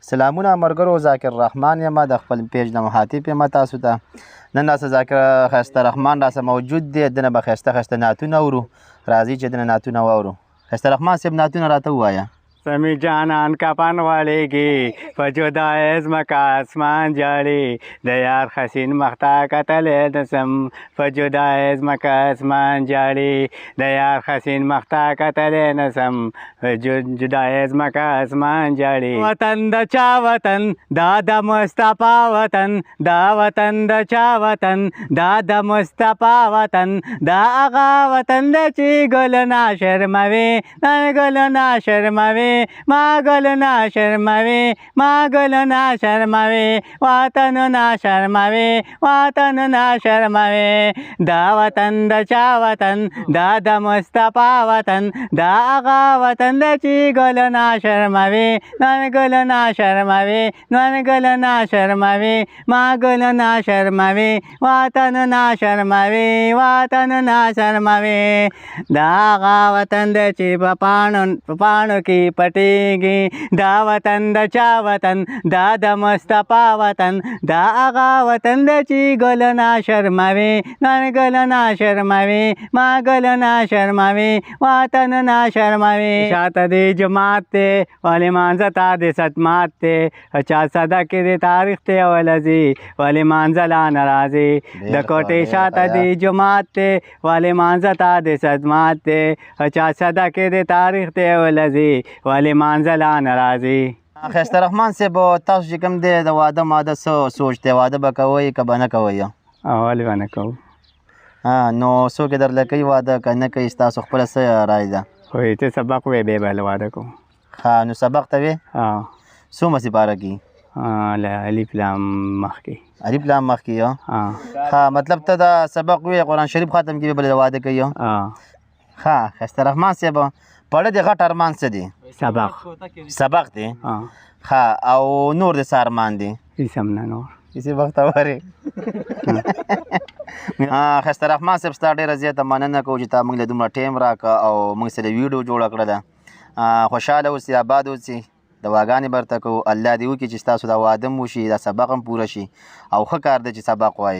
سلامونه ملګرو، ذاکر رحمان یم د خپل پیج نه مخاطب یم تاسو ته. نن راسه ذاکر ښایسته رحمان راسه موجود دی، دنه به ښایسته ښایسته نعتونه اورو. راځئ چې دنه نعتونه واورو. ښایسته رحمان صاحب نعتونه راته ووایه. سمی جانان کپن واړېږي په جدای ځمکه اسمان جاړي د یار حسین مخته کتلی نسم په جدای ځمکه اسمان جاړي د یار حسین مخته کتلی نسم په جدای ځمکه اسمان جاړي. وطن د چا وطن دا د مصطفی وطن، دا وطن د چا وطن دا د مصطفی وطن، دا هغه وطن دی چې ګل نه شرموي ګل نه شرموي ما ګل نه شرموي ما ګل نه شرموي وطن نه شرموي وطن نه شرموي. دا وطن د چا وطن دا د مصطفی وطن، دا هغه وطن دی چې ګل نه شرموي ګل نه شرموي ګل نه شرموي ما ګل نه شرموي وطن نه شرموي وطن نه شرموي. دا هغه وطن دی چې په پاڼو کې پټېږي، دا وطن د چا وطن دا د مصطفی وطن، دا هغه وطن دی چې ګل نه شرموي ګل نه شرموي ما ګل نه شرموي وطن نه شرموي. شاته دی جماعت دی ولې مانځه تا د ستمات دی، چا صدقې د تاریخ دی ولځي ولې مانځه لا نه راځي. د کوټې شاته دی جماعت دی ولې مانځه تا د ستمات دی، چا صدقې د تاریخ دی ولځي ولې مانځه لا نه راځي. ښایسته رحمان صاحب تاسو چې کوم دی د واده ماده څه سوچ دی؟ واده به کوئ که به نه کوئ؟ ولې به نه کوو؟ نو څوک یې درله کوي واده که نه کوي؟ ستاسو خپله څه رایه ده؟ خو ته سبق وی بیا به واده کوو. ښه نو سبق ته وې څومره سپاره کې؟ له الف لام مخکې. الف لام مخکې ښه مطلب ته دا سبق وی قرآن شریف ختم کړي بل واده کوي. ښه ښایسته رحمان صاحب پړه د غټ ارمان څه دی؟ سبق دی. ښه او نور د څه ارمان دی؟ هېڅ هم نه نور هېڅ بختور یې. ښایسته رحمان صاحب ستا ډېره زیاته مننه کوو چې تا موږ له دومره ټایم راکړه او موږ سره ویډیو جوړه کړه ده. خوشحاله اوسئ آباد اوسئ، دواګانې برته کوو. الله دې وکړي چې ستاسو دا واده هم وشي، دا سبق هم پوره شي او ښه کار دی چې سبق وایي.